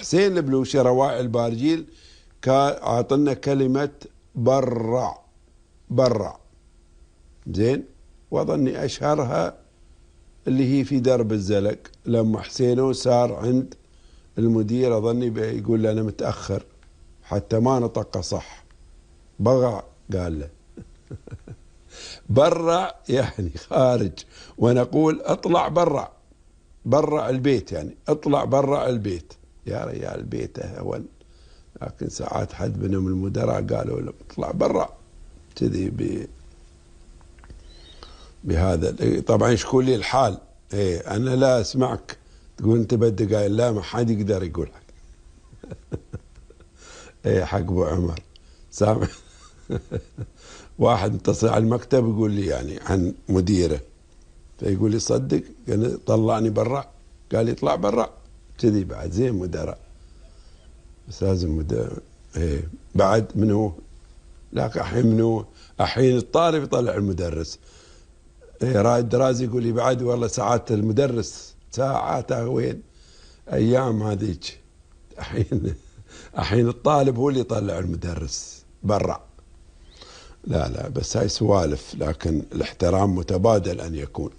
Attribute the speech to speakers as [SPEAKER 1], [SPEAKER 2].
[SPEAKER 1] حسين البلوشي رواعي البارجيل اعطنا كلمة برع. برع زين، واظني اشهرها اللي هي في درب الزلق لما حسينو صار عند المدير، اظني بيقول له انا متاخر حتى ما نطقه صح. بغع قال له برع يعني خارج، ونقول اطلع برع. برع البيت يعني اطلع برع البيت. يا ريال بيته هون، لكن ساعات حد منهم المدراء قالوا له اطلع برا كذي بهذا. طبعا يشكون لي الحال، ايه انا لا اسمعك تقول انت بدك قايل، لا ما حد يقدر يقول حق. ايه حق ابو عمر سامع. واحد اتصل على المكتب يقول لي يعني عن مديره، فيقول لي صدق قال طلعني برا، قال لي اطلع برا كذي. بعد زين مدراء، بس لازم مدراء. ايه بعد منو، لكن الحين منو، الحين الطالب يطلع المدرس. إيه رائد دراسي يقول لي بعد والله ساعات المدرس ساعاته وين، ايام هذيك. الحين الطالب هو اللي يطلع المدرس برا. لا لا بس هاي سوالف، لكن الاحترام متبادل ان يكون.